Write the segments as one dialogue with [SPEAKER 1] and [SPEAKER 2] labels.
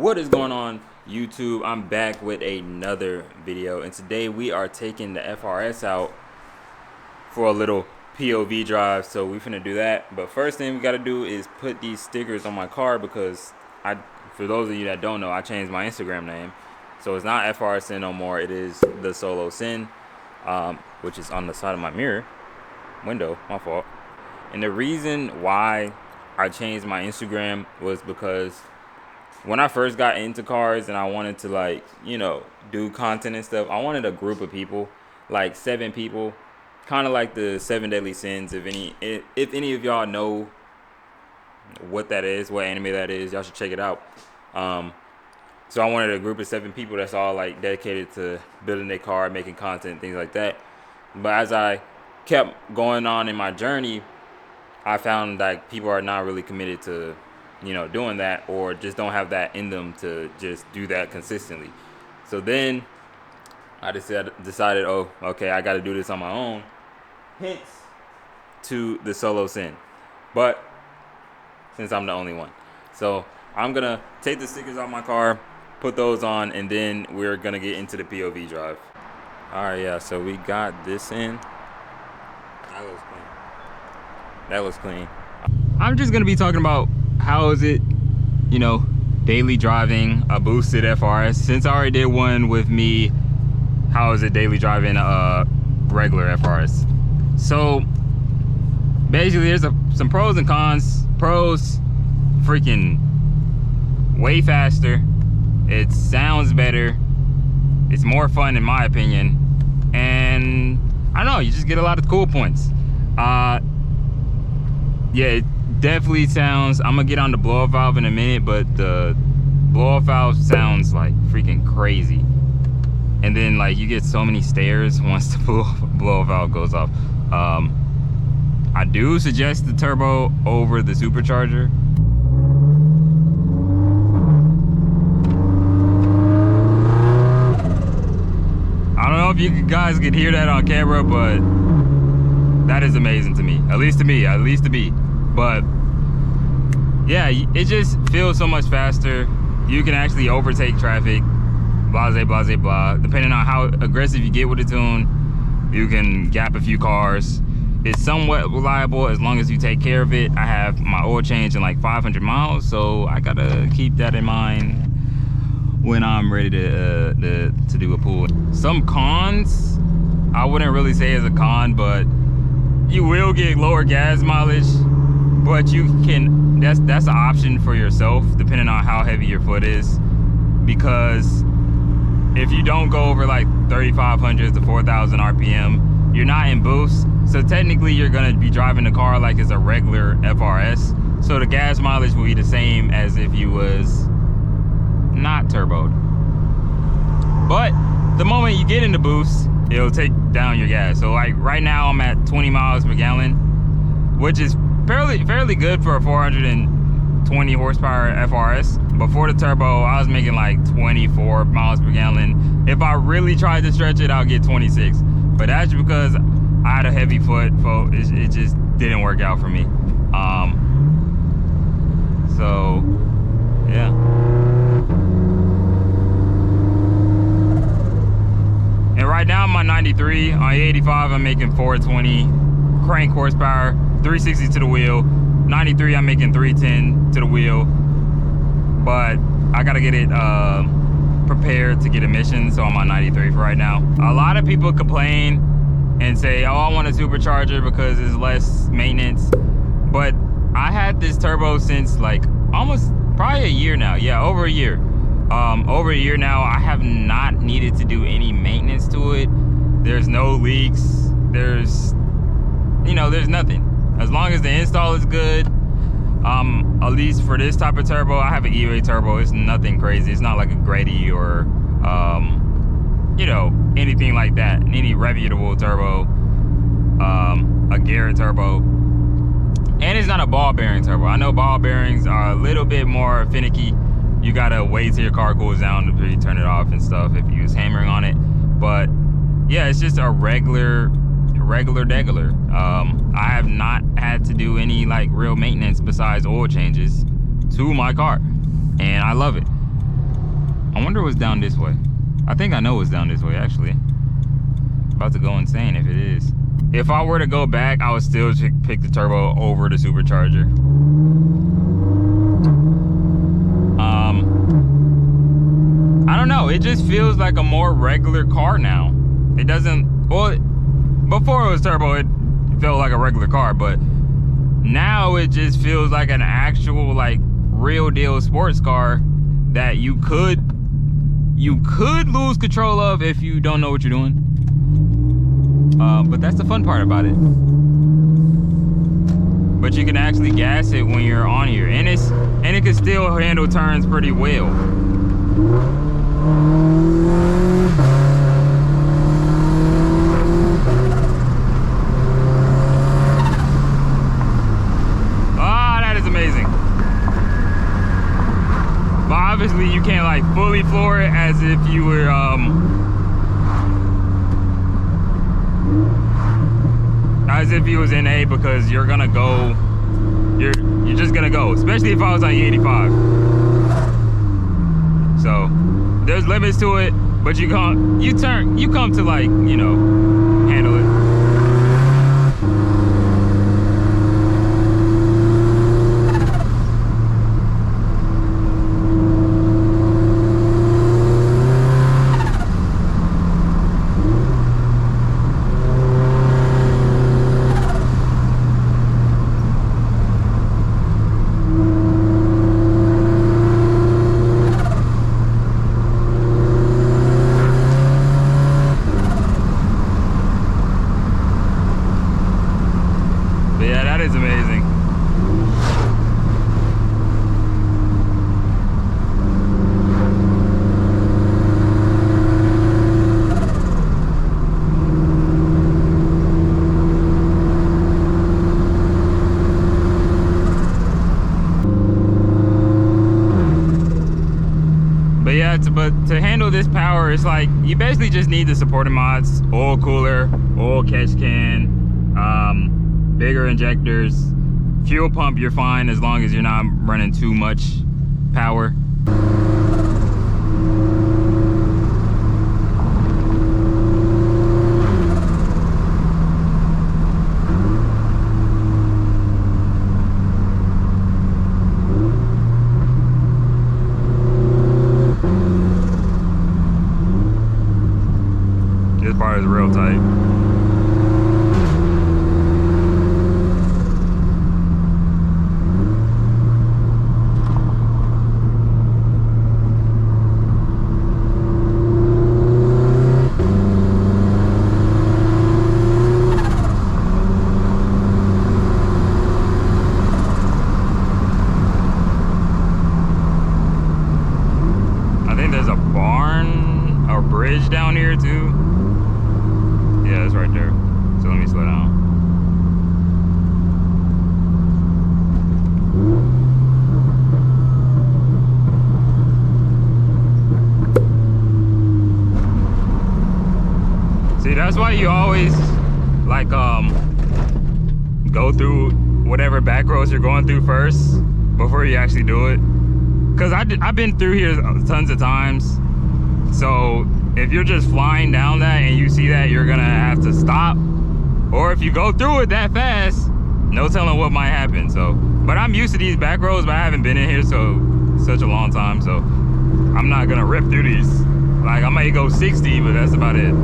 [SPEAKER 1] What is going on, YouTube? I'm back with another video, and today we are taking the FRS out for a little POV drive. So we finna do that, but first thing we gotta do is put these stickers on my car, because for those of you that don't know, I changed my Instagram name, so it's not FRSN no more. It is the Solo Sin, which is on the side of my mirror window. My fault. And the reason why I changed my Instagram was because when I first got into cars and I wanted to, like, you know, do content and stuff, I wanted a group of people, like 7 people, kind of like the 7 Deadly Sins. If any of y'all know what that is, what anime that is, y'all should check it out. So I wanted a group of 7 people that's all like dedicated to building their car, making content, things like that. But as I kept going on in my journey, I found like people are not really committed to, you know, doing that, or just don't have that in them to just do that consistently. So then I decided, oh, okay, I got to do this on my own. Hence to the Solo Sin. But since I'm the only one, so I'm gonna take the stickers off my car, put those on, and then we're gonna get into the POV drive. All right, yeah. So we got this in. That looks clean. That looks clean. I'm just gonna be talking about how is it, you know, daily driving a boosted FRS. Since I already did one with me, how is it daily driving a regular FRS? So basically there's some pros and cons. Pros, freaking way faster, it sounds better, it's more fun in my opinion, and I don't know, you just get a lot of cool points. Yeah, it definitely sounds, I'm gonna get on the blow off valve in a minute, but the blow off valve sounds like freaking crazy. And then like you get so many stairs once the blow off valve goes off. I do suggest the turbo over the supercharger. I don't know if you guys could hear that on camera, but that is amazing to me. At least to me. But yeah, it just feels so much faster. You can actually overtake traffic, blah, blah, blah. Depending on how aggressive you get with the tune, you can gap a few cars. It's somewhat reliable as long as you take care of it. I have my oil change in like 500 miles, so I gotta keep that in mind when I'm ready to do a pull. Some cons, I wouldn't really say as a con, but you will get lower gas mileage, but you can, that's an option for yourself depending on how heavy your foot is, because if you don't go over like 3,500 to 4,000 RPM, you're not in boost, so technically you're gonna be driving the car like it's a regular FRS, so the gas mileage will be the same as if you was not turboed. But the moment you get into boost, it'll take down your gas. So like right now I'm at 20 miles per gallon, which is fairly good for a 420 horsepower FRS. Before the turbo, I was making like 24 miles per gallon. If I really tried to stretch it, I'll get 26. But that's because I had a heavy foot, so it just didn't work out for me. So yeah. And right now I'm on 93. On 85, I'm making 420 crank horsepower, 360 to the wheel. 93, I'm making 310 to the wheel. But I gotta get it prepared to get emissions, so I'm on 93 for right now. A lot of people complain and say, oh, I want a supercharger because it's less maintenance. But I had this turbo since like almost probably a year now. Yeah, over a year. Over a year now, I have not needed to do any maintenance to it. There's no leaks. There's nothing. As long as the install is good, at least for this type of turbo, I have an E-Way turbo. It's nothing crazy. It's not like a Grady or, you know, anything like that. Any reputable turbo, a Garrett turbo. And it's not a ball bearing turbo. I know ball bearings are a little bit more finicky. You gotta wait till your car cools down before you turn it off and stuff if you was hammering on it. But yeah, it's just a regular degular. I have not had to do any like real maintenance besides oil changes to my car, and I love it. wonder what's down this way. I think I know what's down this way, actually. About to go insane if it is. If I were to go back, I would still pick the turbo over the supercharger. I don't know. It just feels like a more regular car now. It doesn't, well, before it was turbo, it felt like a regular car, but now it just feels like an actual, like, real deal sports car that you could lose control of if you don't know what you're doing. But that's the fun part about it. But you can actually gas it when you're on here, and it can still handle turns pretty well. Obviously, you can't like fully floor it as if you were as if you was in A, because you're gonna go, you're just gonna go, especially if I was on E85. So there's limits to it, but you come to, like, you know, handle it. But to handle this power, it's like you basically just need the supporting mods: oil cooler, oil catch can, bigger injectors, fuel pump. You're fine as long as you're not running too much power. This part is real tight. I think there's a barn or bridge down here too. Yeah, it's right there. So let me slow down. See, that's why you always like go through whatever back roads you're going through first before you actually do it. Cause I've been through here tons of times. So if you're just flying down that and you see that, you're gonna have to stop. Or if you go through it that fast, no telling what might happen. So, but I'm used to these back roads, but I haven't been in here such a long time. So I'm not gonna rip through these. Like I might go 60, but that's about it.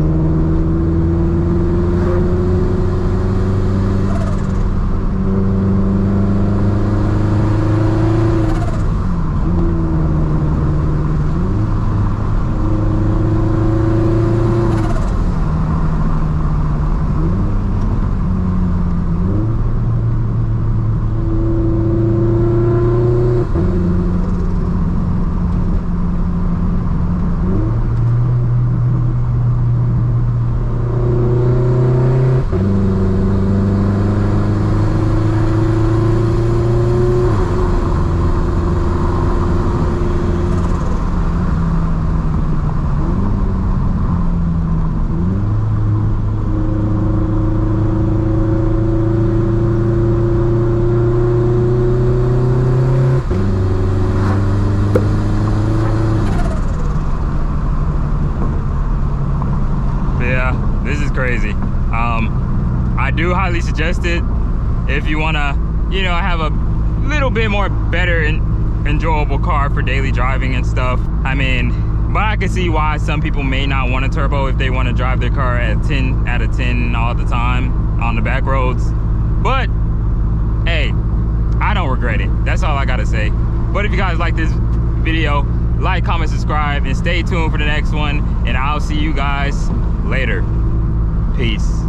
[SPEAKER 1] crazy. I do highly suggest it if you wanna, you know, have a little bit more better and enjoyable car for daily driving and stuff. I mean, but I can see why some people may not want a turbo if they want to drive their car at 10 out of 10 all the time on the back roads. But hey, I don't regret it. That's all I gotta say. But if you guys like this video, like, comment, subscribe, and stay tuned for the next one. And I'll see you guys later. Peace.